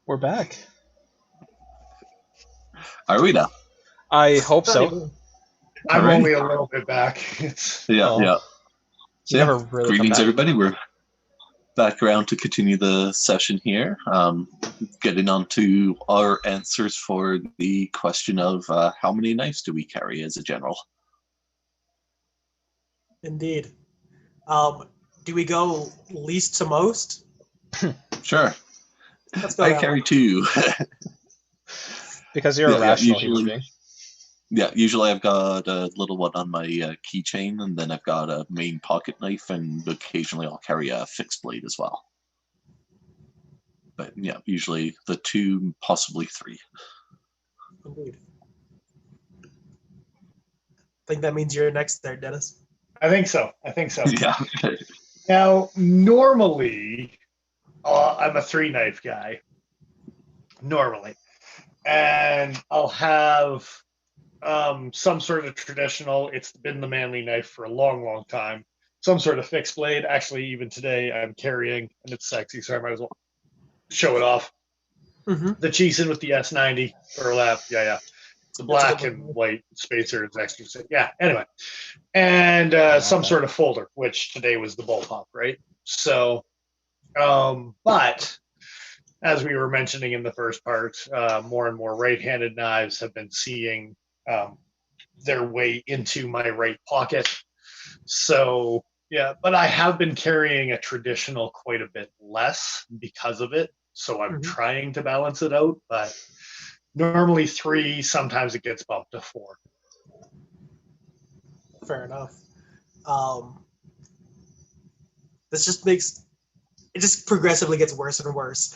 We're back. Are we now? I hope Not so. even. All I'm right. only a little bit back. It's Yeah, Oh. yeah. You never really come greetings, back. everybody. We're back around to continue the session here. Getting on to our answers for the question of how many knives do we carry as a general? Indeed. Do we go least to most? Sure. Let's go I that carry way. 2. Because you're a rational human being. Yeah, usually I've got a little one on my keychain, and then I've got a main pocket knife, and occasionally I'll carry a fixed blade as well. But yeah, usually the 2, possibly 3. Indeed. I think that means you're next there, Dennis. I think so. Yeah. Now, normally, I'm a 3-knife guy. Normally. And I'll have some sort of traditional, it's been the manly knife for a long, long time. Some sort of fixed blade. Actually, even today, I'm carrying, and it's sexy, so I might as well show it off. Mm-hmm. The Cheesin with the S90 burlap. Yeah. The black and white spacer is extra sick. Yeah, anyway. And some sort of folder, which today was the bullpup, right? So, but as we were mentioning in the first part, more and more right-handed knives have been seeing their way into my right pocket. So, yeah, but I have been carrying a traditional quite a bit less because of it. So I'm trying to balance it out, but normally 3, sometimes it gets bumped to 4. Fair enough. This just makes it just progressively gets worse and worse.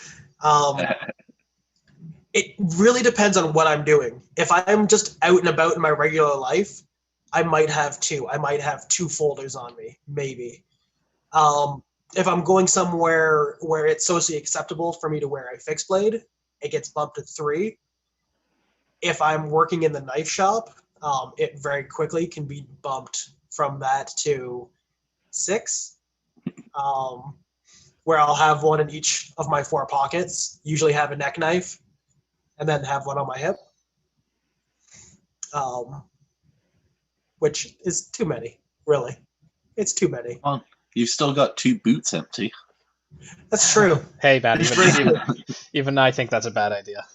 It really depends on what I'm doing. If I'm just out and about in my regular life, I might have 2. I might have 2 folders on me, maybe. If I'm going somewhere where it's socially acceptable for me to wear a fixed blade, it gets bumped to 3. If I'm working in the knife shop, it very quickly can be bumped from that to 6, where I'll have one in each of my 4 pockets, usually have a neck knife, and then have one on my hip, which is too many, really. It's too many. Well, you've still got 2 boots empty. That's true. Hey, man, even I think that's a bad idea.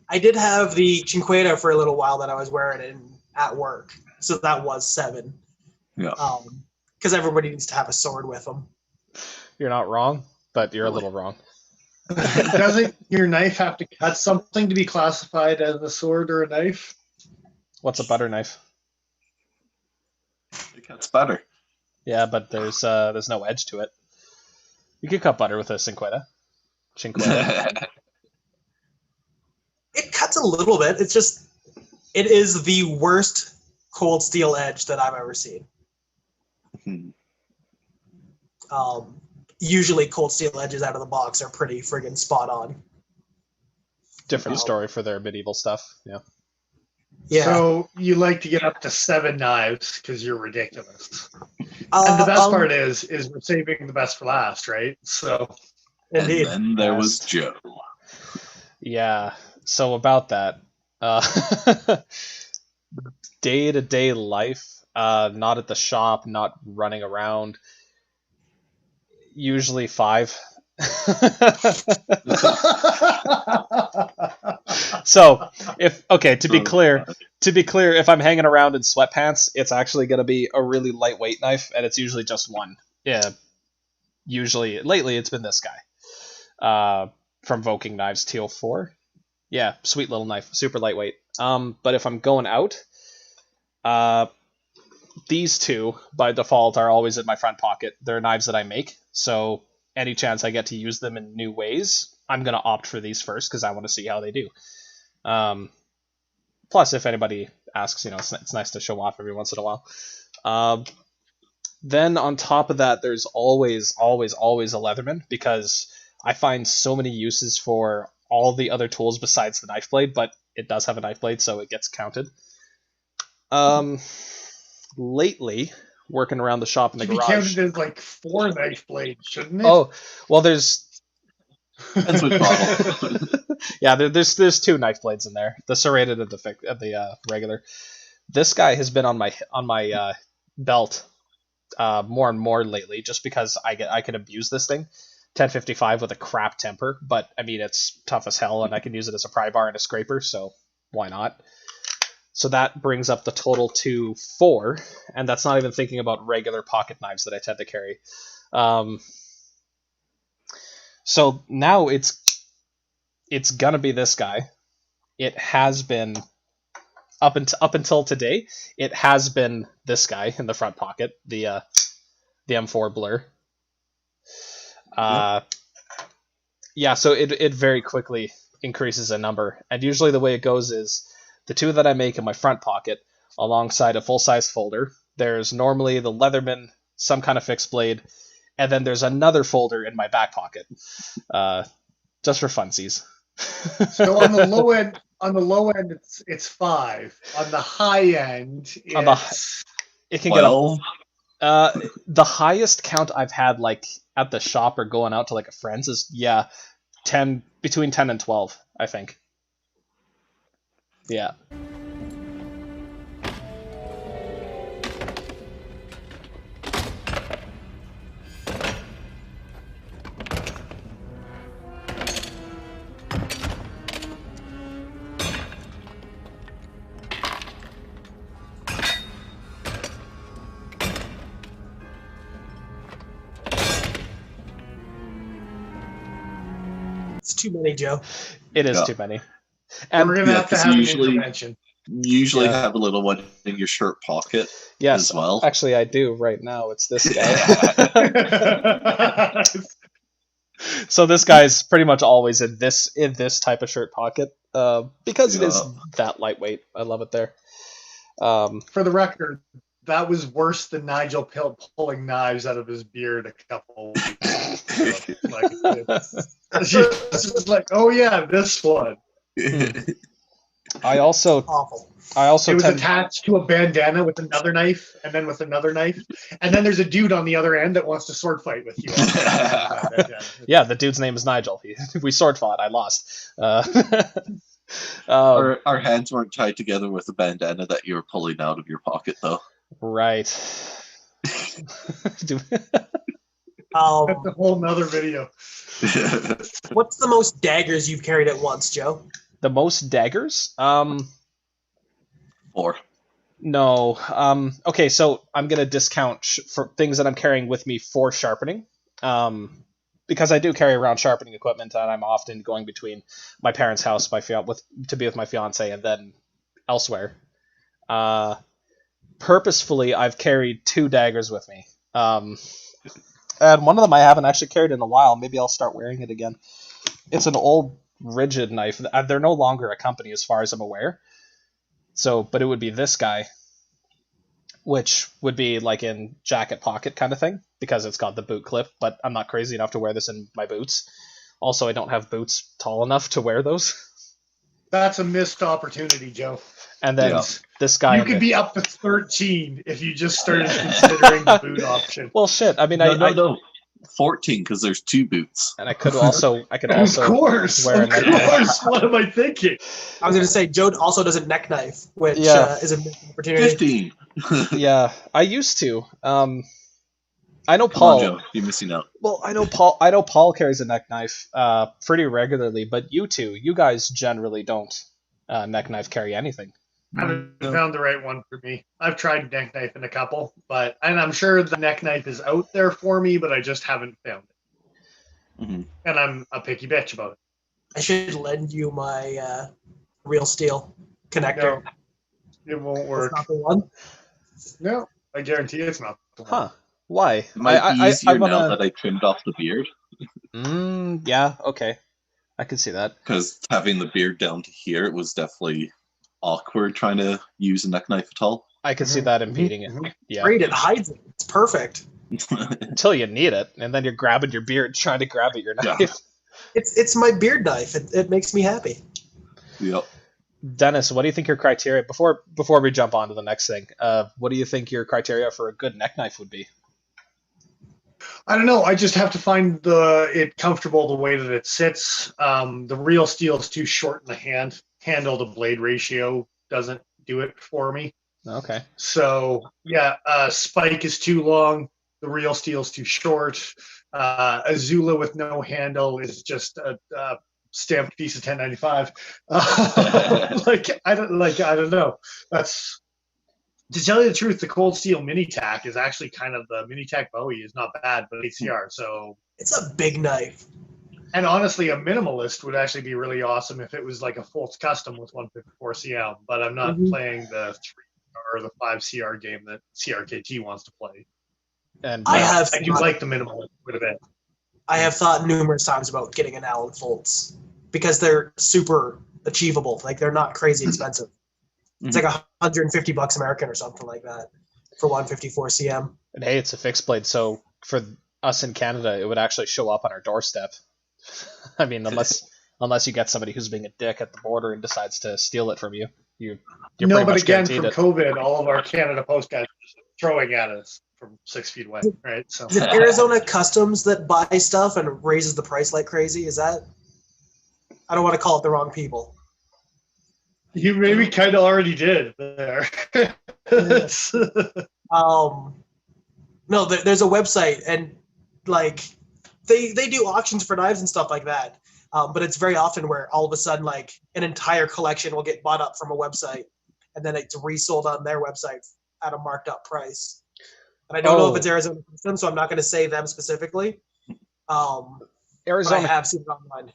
I did have the Cinqueta for a little while that I was wearing at work, so that was 7. Yeah. Because everybody needs to have a sword with them. You're not wrong, but you're a little wrong. Doesn't your knife have to cut something to be classified as a sword or a knife? What's a butter knife? It cuts butter. Yeah, but there's no edge to it. You could cut butter with a Cinqueta. It cuts a little bit. It is the worst cold steel edge that I've ever seen. Usually cold steel edges out of the box are pretty friggin' spot on. Different story for their medieval stuff. Yeah. So you like to get up to 7 knives because you're ridiculous. And the best part is we're saving the best for last, right? So, indeed. And then there was Joe. Yeah. So about that, day-to-day life, not at the shop, not running around. Usually 5. So to be clear, if I'm hanging around in sweatpants, it's actually going to be a really lightweight knife, and it's usually just 1. Yeah. Usually, lately it's been this guy, from Voking Knives TL4. Yeah, sweet little knife, super lightweight. But if I'm going out, these 2 by default are always in my front pocket. They're knives that I make, so any chance I get to use them in new ways, I'm going to opt for these first because I want to see how they do. Plus, if anybody asks, it's nice to show off every once in a while. Then on top of that, there's always a Leatherman, because I find so many uses for all the other tools besides the knife blade, but it does have a knife blade, so it gets counted. Lately, working around the shop in the garage. Should be counted as like 4 knife blades, shouldn't it? Oh, well, there's Depends which bottle. Yeah, there's two knife blades in there, the serrated and the regular. This guy has been on my belt more and more lately, just because I can abuse this thing. 1055 with a crap temper, but I mean it's tough as hell, and I can use it as a pry bar and a scraper, so why not? So that brings up the total to 4, and that's not even thinking about regular pocket knives that I tend to carry. So now it's gonna be this guy. It has been up until today. It has been this guy in the front pocket, the M4 Blur. Yeah, so it very quickly increases a number, and usually the way it goes is the two that I make in my front pocket alongside a full-size folder. There's normally the Leatherman, some kind of fixed blade, and then there's another folder in my back pocket, just for funsies. So on the low end, it's 5. On the high end, it can 12. get the highest count I've had, like at the shop or going out to like a friend's, is 10, between 10 and 12, I think. Yeah. It's too many, Joe. It is Yeah. too many. And we're gonna have to 'cause have an usually- intervention. Usually have a little one in your shirt pocket yes, as well. actually I do right now. It's this guy. So this guy's pretty much always in this type of shirt pocket, because it is that lightweight. I love it there. For the record, that was worse than Nigel pulling knives out of his beard a couple weeks ago. Like, it's just like, oh yeah, this one. I also Awful. It was attached to a bandana with another knife, and then with another knife, and then there's a dude on the other end that wants to sword fight with you. Yeah, the dude's name is Nigel. We sword fought. I lost. Our hands weren't tied together with a bandana that you were pulling out of your pocket, though. Right. That's a whole nother video. What's the most daggers you've carried at once, Joe? The most daggers? 4. No. Okay, so I'm gonna discount for things that I'm carrying with me for sharpening. Because I do carry around sharpening equipment, and I'm often going between my parents' house, to be with my fiance, and then elsewhere. Purposefully, I've carried 2 daggers with me. And one of them I haven't actually carried in a while. Maybe I'll start wearing it again. It's an old rigid knife. They're no longer a company as far as I'm aware. So, but it would be this guy, which would be like in jacket pocket kind of thing, because it's got the boot clip, but I'm not crazy enough to wear this in my boots. Also, I don't have boots tall enough to wear those. That's a missed opportunity, Joe. And then this guy... You could be up to 13 if you just started considering the boot option. Well, shit. I mean, No. 14, because there's 2 boots. And I could also Of course. wear a neck knife. What am I thinking? I was going to say, Joe also does a neck knife, which is a missed opportunity. 15. Yeah, I used to. I know Come Paul. on, Joe. You're missing out. Well, I know Paul carries a neck knife pretty regularly, but you guys generally don't neck knife carry anything. I haven't found the right one for me. I've tried neck knife in a couple, and I'm sure the neck knife is out there for me, but I just haven't found it. Mm-hmm. And I'm a picky bitch about it. I should lend you my real steel connector. No, it won't work. That's not the one. No, I guarantee it's not. Huh? Why? It might be easier wanna... now that I trimmed off the beard. Yeah, okay. I can see that. Because having the beard down to here, it was definitely awkward trying to use a neck knife at all. I can see that impeding it. Yeah. Great, it hides it. It's perfect. Until you need it, and then you're grabbing your beard trying to grab at your knife. Yeah. It's my beard knife. It makes me happy. Yep. Dennis, what do you think your criteria, before we jump on to the next thing, what do you think your criteria for a good neck knife would be? I don't know. I just have to find it comfortable the way that it sits. The real steel is too short in the handle to blade ratio doesn't do it for me. Okay. So yeah, spike is too long. The real steel is too short. Azula with no handle is just a stamped piece of 1095. I don't know. That's, to tell you the truth, the cold steel mini tack is actually kind of, the mini tack Bowie is not bad, but ACR. So It's a big knife. And honestly, a minimalist would actually be really awesome if it was like a Fultz custom with 154 CM. But I'm not playing the 3 or the 5 CR game that CRKT wants to play. And I do like the minimalist bit of it. I have thought numerous times about getting an Allen Fultz because they're super achievable. Like, they're not crazy expensive. It's like $150 American or something like that for 154 CM. And hey, it's a fixed blade, so for us in Canada, it would actually show up on our doorstep. I mean, unless you get somebody who's being a dick at the border and decides to steal it from you, you're no. pretty But much again, from guaranteed it. COVID, all of our Canada Post guys are just throwing at us from 6 feet away, right? So Is it Arizona Customs that buy stuff and raises the price like crazy? Is that? I don't want to call it the wrong people. you maybe kind of already did there. No, there's a website, and like they do auctions for knives and stuff like that. But it's very often where all of a sudden, like, an entire collection will get bought up from a website, and then it's resold on their website at a marked up price. And I don't know if it's Arizona Customs, so I'm not going to say them specifically. Arizona, but I have seen it online.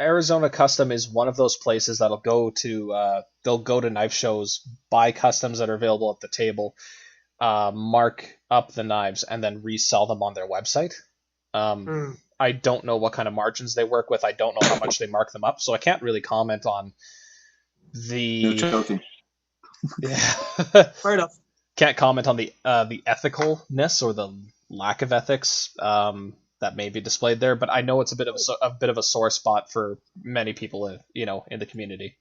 Arizona Custom is one of those places that'll go to they'll go to knife shows, buy customs that are available at the table, mark up the knives, and then resell them on their website. I don't know what kind of margins they work with. I don't know how much they mark them up, so I can't really comment on the. No joking. Yeah. Fair enough. Can't comment on the ethicalness or the lack of ethics that may be displayed there, but I know it's a bit of a sore spot for many people, in the community.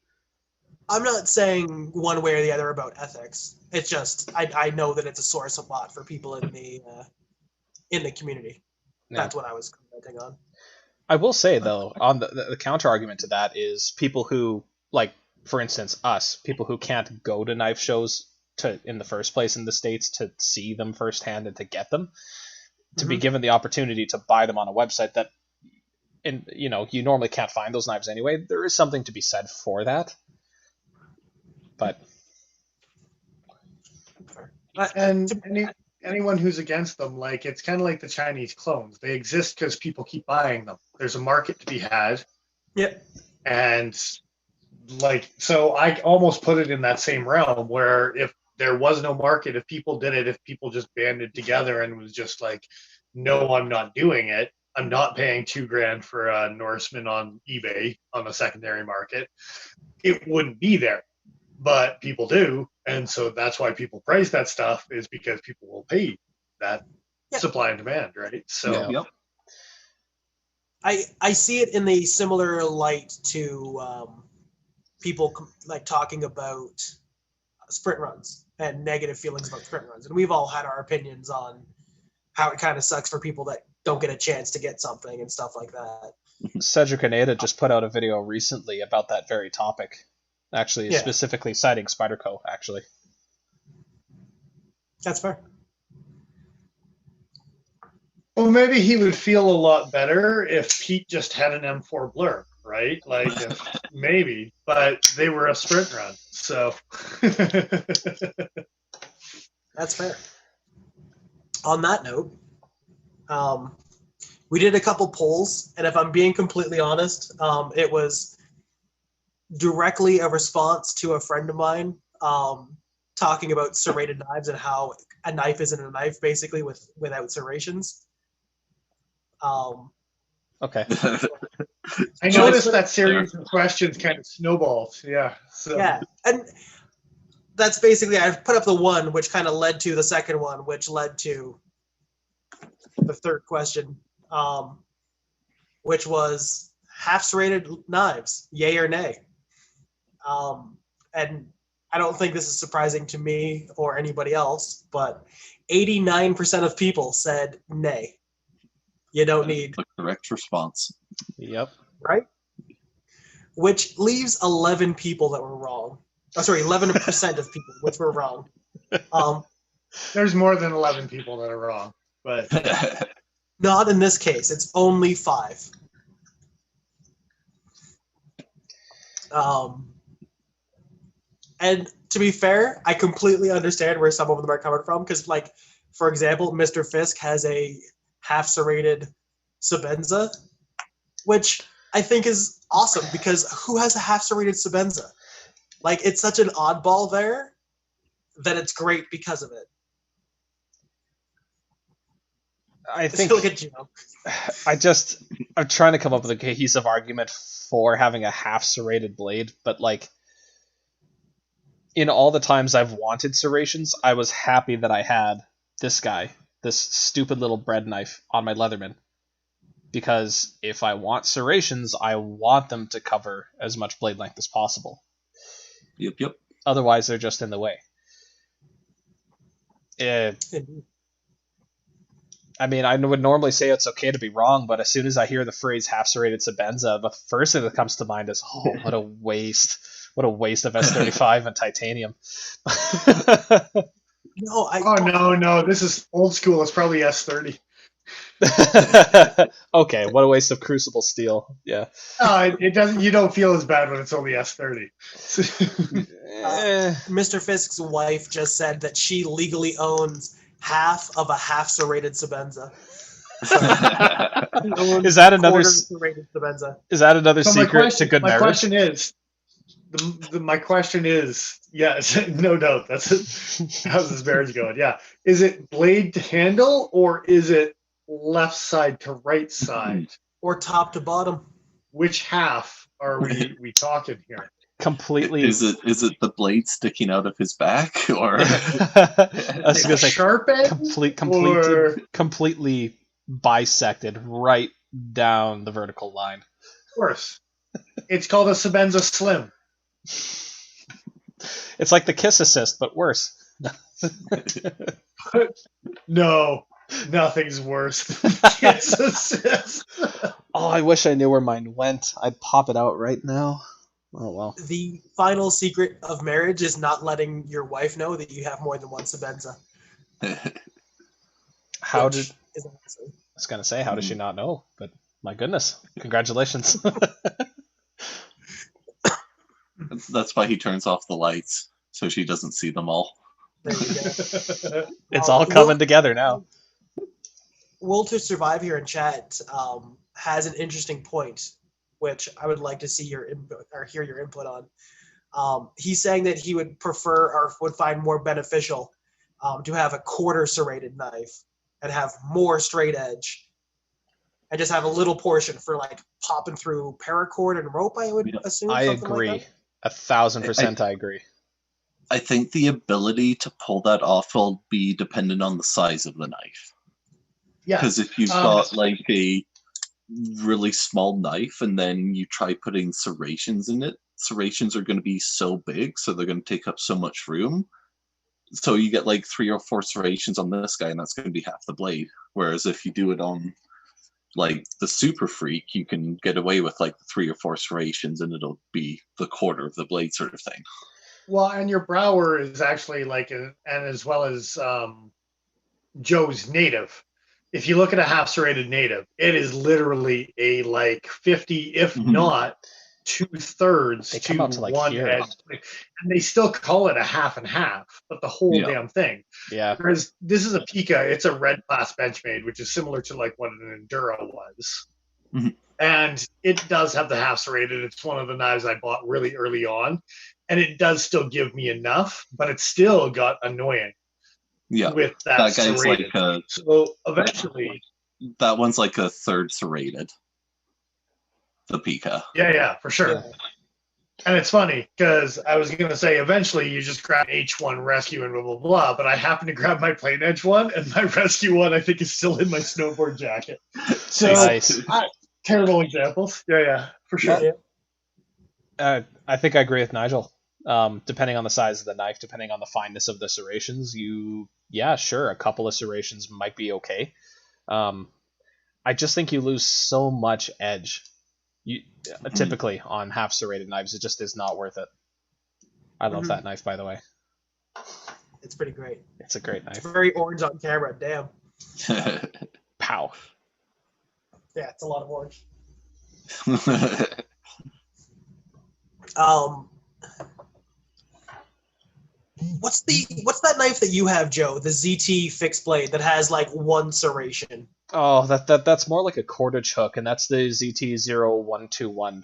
I'm not saying one way or the other about ethics. It's just I know that it's a sore spot for people in the community. Yeah. That's what I was commenting on. I will say, though, on the counter argument to that is people who, like, for instance, us, people who can't go to knife shows in the first place in the States to see them firsthand and to get them, to be given the opportunity to buy them on a website that, you normally can't find those knives anyway. There is something to be said for that. But and anyone who's against them, like, it's kind of like the Chinese clones. They exist because people keep buying them. There's a market to be had. Yep. And so I almost put it in that same realm where if there was no market, if people did it, if people just banded together and was just like, no, I'm not doing it. I'm not paying $2,000 for a Norseman on eBay on the secondary market. It wouldn't be there. But people do, and so that's why people praise that stuff, is because people will pay that supply and demand, right? So, Yep. I see it in the similar light to people like talking about sprint runs and negative feelings about sprint runs, and we've all had our opinions on how it kind of sucks for people that don't get a chance to get something and stuff like that. Cedric Aneda just put out a video recently about that very topic. Actually, specifically citing Spyderco, actually. That's fair. Well, maybe he would feel a lot better if Pete just had an M4 Blur, right? Like, maybe, but they were a sprint run, so. That's fair. On that note, we did a couple polls, and if I'm being completely honest, it was directly a response to a friend of mine talking about serrated knives and how a knife isn't a knife, basically, without serrations. Okay. I noticed that series of questions kind of snowballed. Yeah. So. Yeah, and that's basically, I put up the one, which kind of led to the second one, which led to the third question, which was half serrated knives, yay or nay? And I don't think this is surprising to me or anybody else, but 89% of people said nay. You don't need, the correct response. Yep. right? Which leaves 11 people that were wrong. Oh, sorry, 11% of people which were wrong. There's more than 11 people that are wrong, but Not in this case. It's only 5. And to be fair, I completely understand where some of them are coming from because, like, for example, Mr. Fisk has a half serrated Sabenza, which I think is awesome because who has a half serrated Sabenza? Like, it's such an oddball there that it's great because of it. I think Look at Gino. I'm trying to come up with a cohesive argument for having a half serrated blade, but like in all the times I've wanted serrations, I was happy that I had this guy, this stupid little bread knife on my Leatherman. Because if I want serrations, I want them to cover as much blade length as possible. Yep. Otherwise, they're just in the way. I mean, I would normally say it's okay to be wrong, but as soon as I hear the phrase half serrated Sabenza, the first thing that comes to mind is, oh, what a waste. What a waste of S35 and titanium. No, this is old school. It's probably S30. Okay, what a waste of crucible steel. Yeah. It doesn't. You don't feel as bad when it's only S30. Mr. Fisk's wife just said that she legally owns half of a half serrated Sabenza. Is that another serrated Sabenza? Is that another secret to good marriage? My question is, yes, no doubt. How's this marriage going? Yeah. Is it blade to handle or is it left side to right side? Or top to bottom? Which half are we talking here? Completely. Is it the blade sticking out of his back, or I was gonna say sharp edge? completely bisected right down the vertical line. Of course. It's called a Sabenza Slim. It's like the kiss assist, but worse. No, nothing's worse than kiss assist. Oh, I wish I knew where mine went. I'd pop it out right now. Oh, well. The final secret of marriage is not letting your wife know that you have more than one Sabenza. How does she not know? But my goodness, congratulations. That's why he turns off the lights, so she doesn't see them all. There you go. It's all coming together now. Will to Survive here in chat has an interesting point, which I would like to see your input or hear your input on. He's saying that he would prefer or would find more beneficial to have a quarter serrated knife and have more straight edge and just have a little portion for like popping through paracord and rope, I would assume. I agree. Like 1,000% I agree. I think the ability to pull that off will be dependent on the size of the knife. Yeah. Because if you've got like a really small knife and then you try putting serrations in it, serrations are going to be so big, so they're going to take up so much room. So you get like 3 or 4 serrations on this guy, and that's going to be half the blade. Whereas if you do it on like the Super Freak, you can get away with like 3 or 4 serrations, and it'll be the quarter of the blade sort of thing. Well, and your Brower is actually like, and as well as Joe's Native. If you look at a half serrated Native, it is literally a like 50, if not 2/3 to out to like one here. edge, and they still call it a half and half, but the whole damn thing. Yeah. Whereas this is a Pika, it's a red class Benchmade, which is similar to like what an Enduro was. Mm-hmm. And it does have the half serrated. It's one of the knives I bought really early on, and it does still give me enough, but it still got annoying. Yeah, with that guy's serrated. like so eventually, that one's like a 3rd serrated. The Pika. Yeah, for sure. Yeah. And it's funny because I was going to say eventually you just grab H1 rescue and blah blah blah, but I happened to grab my plain edge one, and my rescue one I think is still in my snowboard jacket. So nice. Terrible examples. Yeah, for sure. I think I agree with Nigel. Depending on the size of the knife, depending on the fineness of the serrations, sure, a couple of serrations might be okay. I just think you lose so much edge. Typically on half serrated knives, it just is not worth it. I love that knife, by the way. It's pretty great. It's a great knife. It's very orange on camera. Damn. Pow. Yeah, it's a lot of orange. What's that knife that you have, Joe? The ZT fixed blade that has like one serration. Oh, that's more like a cordage hook, and that's the ZT-0121.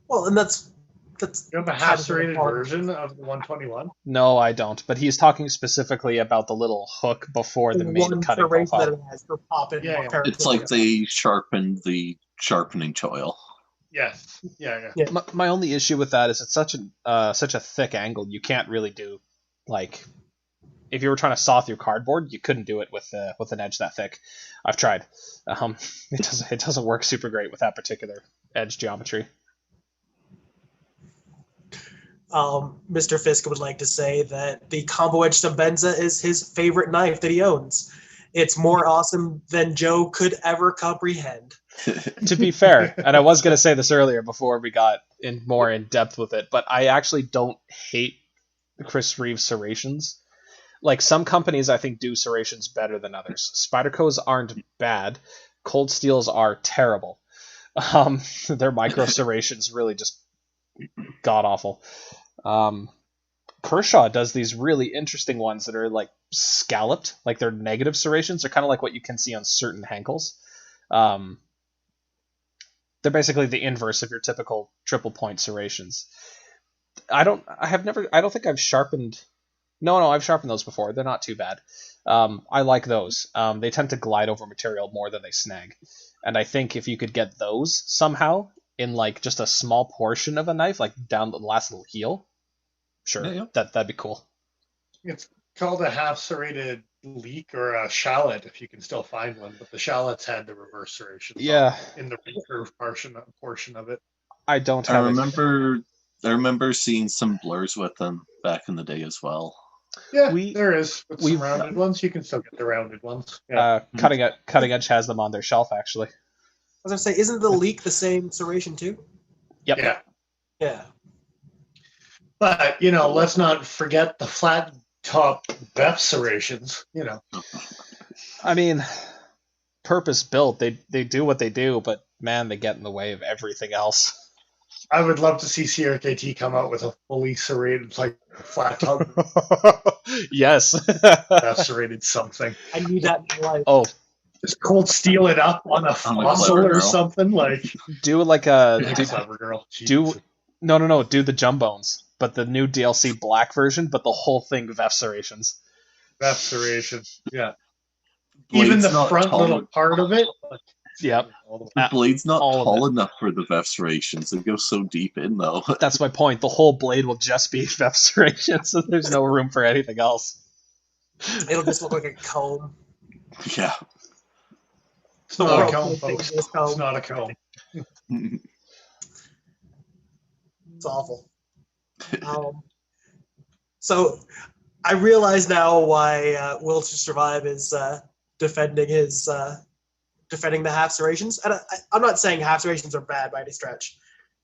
Well, and that's You have a half serrated version of the 121? No, I don't. But he's talking specifically about the little hook before the main cutting profile. That it has for popping. Yeah. It's like they sharpened the sharpening choil. Yes. Yeah. My only issue with that is it's such a thick angle. You can't really do, like, if you were trying to saw through cardboard, you couldn't do it with an edge that thick. I've tried. It doesn't work super great with that particular edge geometry. Mr. Fisk would like to say that the combo edge Stambenza is his favorite knife that he owns. It's more awesome than Joe could ever comprehend. To be fair, and I was going to say this earlier before we got more in depth with it, but I actually don't hate Chris Reeves serrations. Like, some companies I think do serrations better than others. Spyderco's aren't bad. Cold Steels are terrible. Their micro serrations really just god awful. Kershaw does these really interesting ones that are like scalloped, like they're negative serrations. They're kind of like what you can see on certain Henkels. They're basically the inverse of your typical triple point serrations. I don't think I've sharpened. No, I've sharpened those before. They're not too bad. I like those. They tend to glide over material more than they snag. And I think if you could get those somehow in like just a small portion of a knife, like down the last little heel, sure, yeah. That'd be cool. It's called a half serrated leek or a shallot if you can still find one, but the shallots had the reverse serrations. Yeah, in the recurve portion of it. I don't have. I remember seeing some blurs with them back in the day as well. Yeah, there is. With some rounded ones, you can still get the rounded ones. Yeah. Cutting Edge has them on their shelf, actually. I was going to say, isn't the leek the same serration too? Yep. Yeah. But, let's not forget the flat top BEF serrations, I mean, purpose built, they do what they do, but man, they get in the way of everything else. I would love to see CRKT come out with a fully serrated, like, flat top. Yes. BEF serrated something. I need that in life. Oh. Just cold steel it up on a fossil or something, like. Do like a clever girl. Do the jumbones, but the new DLC black version, but the whole thing VEF serrations. VEF serrations, yeah. Blade's even the front little part of it. Yep. The blade's not tall enough for the VEF serrations. It goes so deep in, though. That's my point. The whole blade will just be VEF serrations, so there's no room for anything else. It'll just look like a comb. Yeah. It's not a comb, folks. It's not a comb. It's awful. So I realize now why Will to Survive is defending the half serrations. And I'm not saying half serrations are bad by any stretch.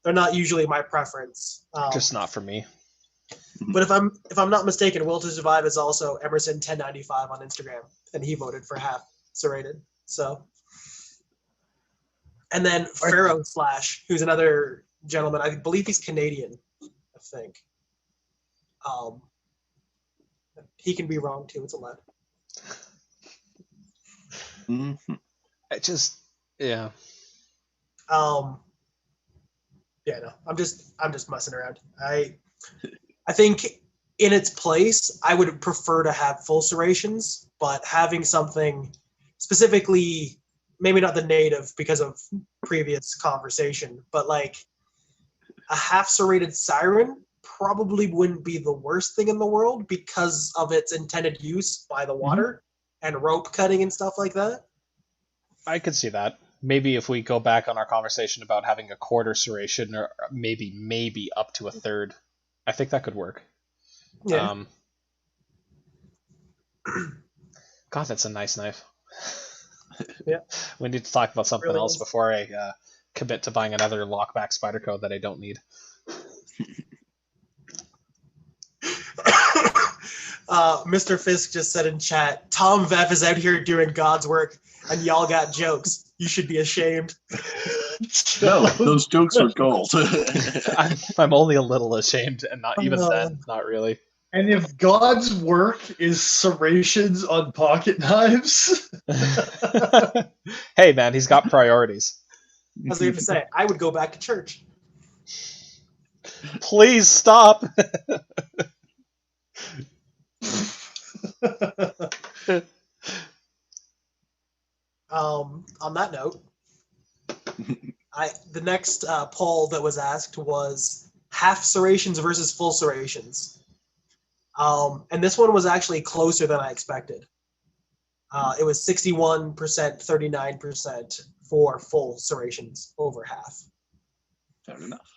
They're not usually my preference. Just not for me. But if I'm not mistaken, Will to Survive is also Emerson 1095 on Instagram, and he voted for half serrated. So. And then Pharaoh Slash, who's another gentleman. I believe he's Canadian, I think. He can be wrong too. It's allowed. Mm-hmm. Yeah. Yeah, no. I'm just messing around. I think in its place, I would prefer to have full serrations, but having something specifically, maybe not the native because of previous conversation, but like a half serrated siren probably wouldn't be the worst thing in the world because of its intended use by the water and rope cutting and stuff like that. I could see that. Maybe if we go back on our conversation about having a quarter serration or maybe up to a third, I think that could work. Yeah. God, that's a nice knife. We need to talk about something Really else is. before I commit to buying another lockback spider code that I don't need. Mr. Fisk just said in chat, Tom Veff is out here doing God's work, and y'all got jokes. You should be ashamed. No, those jokes were gold. I'm only a little ashamed, and not even then, not really. And if God's work is serrations on pocket knives, Hey man, he's got priorities. I was going to say, I would go back to church. Please stop. On that note, the next poll that was asked was half serrations versus full serrations. And this one was actually closer than I expected. It was 61%, 39% for full serrations, over half. Fair enough.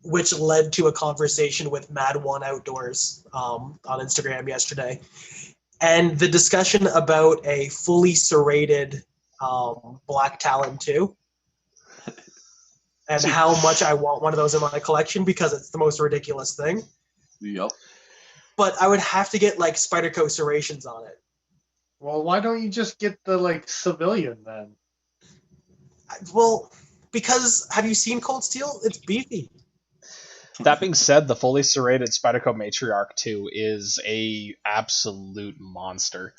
Which led to a conversation with Mad One Outdoors on Instagram yesterday. And the discussion about a fully serrated black talon too. And how much I want one of those in my collection because it's the most ridiculous thing. Yep. But I would have to get like Spyderco serrations on it. well, why don't you just get the civilian then? Well, because have you seen Cold Steel? It's beefy. That being said, the fully serrated Spyderco Matriarch 2 is a absolute monster.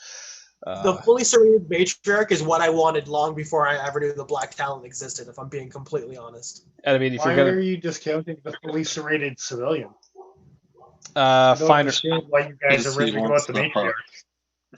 The fully serrated Matriarch is what I wanted long before I ever knew the Black Talon existed, if I'm being completely honest. And I mean, if Why you're are gonna you discounting the fully serrated civilian? I don't find understand why you guys are ready to go out the matriarch.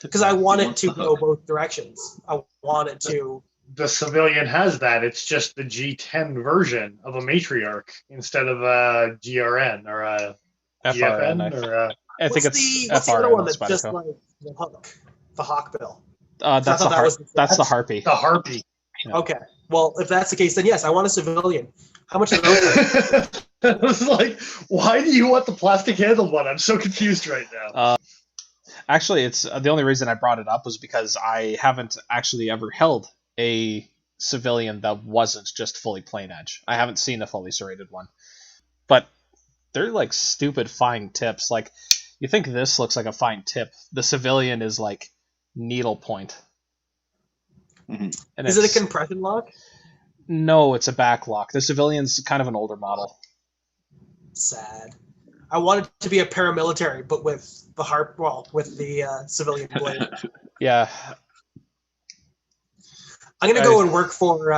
Because I want it to go both directions. I want it to... The civilian has that. It's just the G10 version of a matriarch instead of a GRN or a FRN, GFN or a... I think what's it's the other FRN one on that's just Spyderco. like the hawk bill? That's I thought the that was the- that's the Harpy. The Harpy. Yeah. Okay. Well, if that's the case, then yes, I want a civilian. How much are those? I was like, why do you want the plastic handled one? I'm so confused right now. Actually, it's the only reason I brought it up was because I haven't actually ever held a civilian that wasn't just fully plain edge. I haven't seen a fully serrated one, but they're like stupid fine tips. Like you think this looks like a fine tip, the civilian is like needlepoint. Mm-hmm. And Is it a compression lock? No, it's a back lock. The civilian's kind of an older model. Sad. I want it to be a paramilitary, but with the with the civilian blade. Yeah. I'm gonna go and work for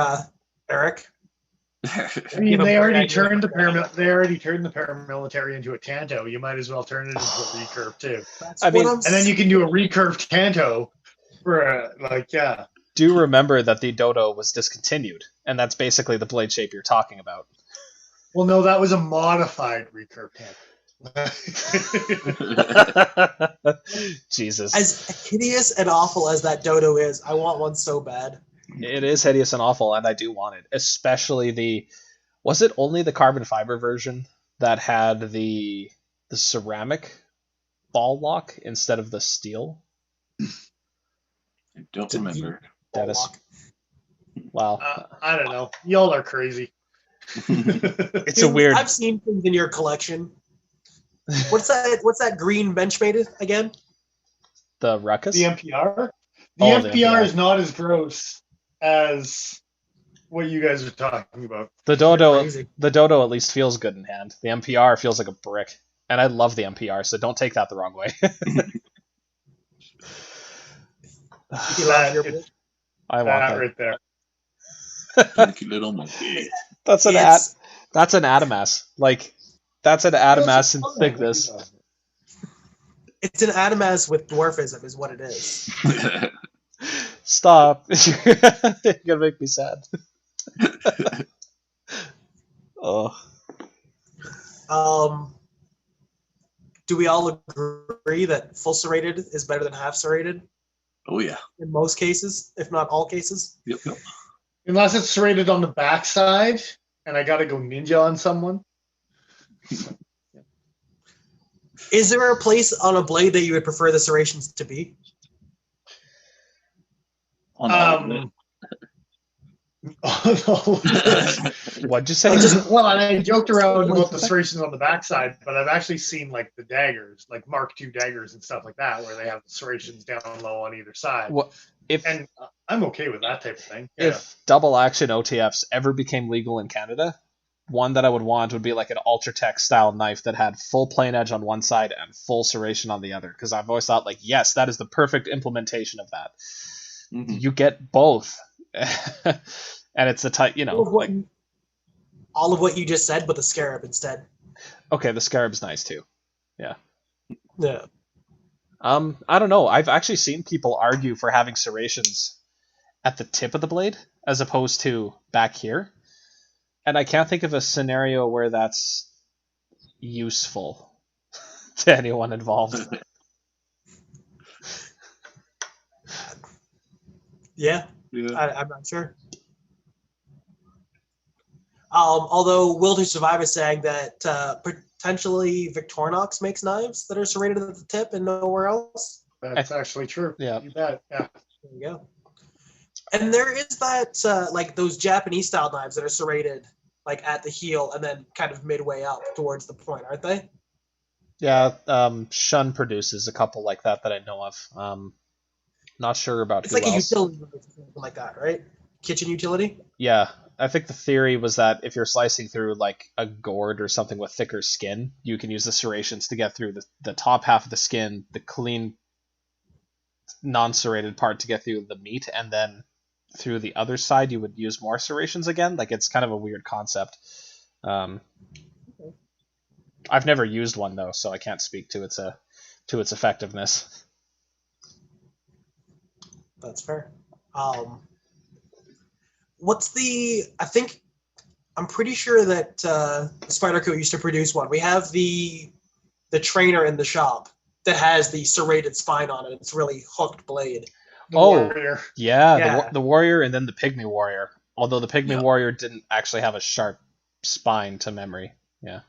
Eric. I mean, they already turned the paramilitary into a Tanto. You might as well turn it into a recurve too. And then you can do a recurved Tanto for Do remember that the Dodo was discontinued, and that's basically the blade shape you're talking about. Well, no, that was a modified recurve Tanto. Jesus. As hideous and awful as that Dodo is, I want one so bad. It is hideous and awful, and I do want it. Especially was it only the carbon fiber version that had the ceramic ball lock instead of the steel? I don't remember. Dennis. Well, I don't know. Y'all are crazy. It's a weird. I've seen things in your collection. What's that green Benchmade again? The Ruckus? The MPR? The MPR is not as gross as what you guys are talking about. The Dodo at least feels good in hand. The MPR feels like a brick. And I love the MPR, so don't take that the wrong way. I want that right there. Thank you, little monkey. That's an Adamas. Like that's an Adamas in thickness. It's an Adamas with dwarfism, is what it is. Stop! You're gonna make me sad. Oh. Do we all agree that full serrated is better than half serrated? Oh yeah. In most cases, if not all cases. Yep. Unless it's serrated on the backside, and I gotta go ninja on someone. Is there a place on a blade that you would prefer the serrations to be? On all of it. What'd you say? Well, I joked around about the serrations on the backside, but I've actually seen like the daggers, like Mark II daggers and stuff like that, where they have the serrations down low on either side. Well, and I'm okay with that type of thing. If double action OTFs ever became legal in Canada, one that I would want would be like an Ultratech style knife that had full plane edge on one side and full serration on the other. Because I've always thought, like, yes, that is the perfect implementation of that. Mm-hmm. You get both. And it's the type, all of what you just said, but the scarab instead. Okay, the scarab's nice too. Yeah. Yeah. I don't know. I've actually seen people argue for having serrations at the tip of the blade as opposed to back here. And I can't think of a scenario where that's useful to anyone involved. Yeah. I'm not sure. Although Will to Survive is saying that potentially Victorinox makes knives that are serrated at the tip and nowhere else. That's actually true. Yeah. You bet. Yeah. There you go. And there is that, like those Japanese style knives that are serrated like at the heel and then kind of midway up towards the point, aren't they? Yeah. Shun produces a couple like that I know of. Not sure about it's who like else. A utility or something like that, right? Kitchen utility? Yeah. I think the theory was that if you're slicing through like a gourd or something with thicker skin, you can use the serrations to get through the top half of the skin, the clean, non-serrated part to get through the meat, and then through the other side you would use more serrations again. Like, it's kind of a weird concept. I've never used one though, so I can't speak to its effectiveness. That's fair. I'm pretty sure that Spyderco used to produce one. We have the trainer in the shop that has the serrated spine on it. It's really hooked blade. Warrior. Yeah. The warrior and then the pygmy warrior. Although the pygmy warrior didn't actually have a sharp spine to memory. Yeah.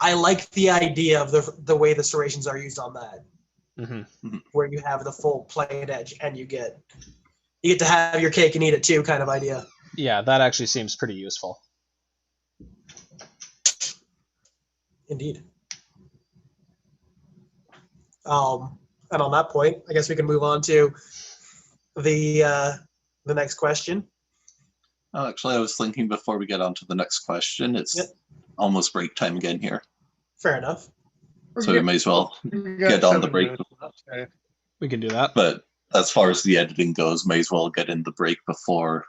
I like the idea of the way the serrations are used on that. Mm-hmm. Where you have the full plane edge and you get to have your cake and eat it too, kind of idea. Yeah, that actually seems pretty useful. Indeed. And on that point, I guess we can move on to the next question. Oh, actually, I was thinking before we get on to the next question, it's almost break time again here. Fair enough. So we may as well get on the break. We can do that. But as far as the editing goes, may as well get in the break before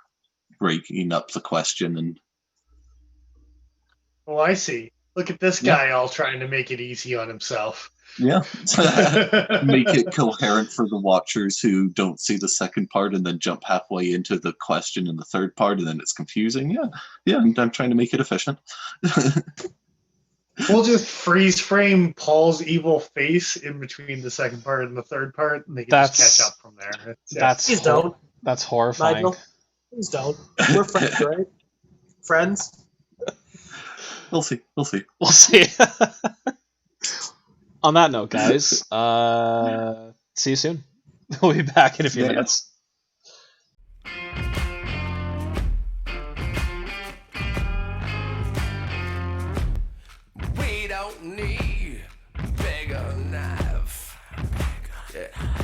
breaking up the question. And oh, I see. Look at this guy all trying to make it easy on himself. Yeah. Make it coherent for the watchers who don't see the second part and then jump halfway into the question in the third part and then it's confusing. Yeah, I'm trying to make it efficient. We'll just freeze frame Paul's evil face in between the second part and the third part, and they can just catch up from there. Please don't. That's horrifying. Nigel, please don't. We're friends, right? Friends? We'll see. We'll see. On that note, guys, see you soon. We'll be back in a few minutes. We don't need bigger knife. Yeah.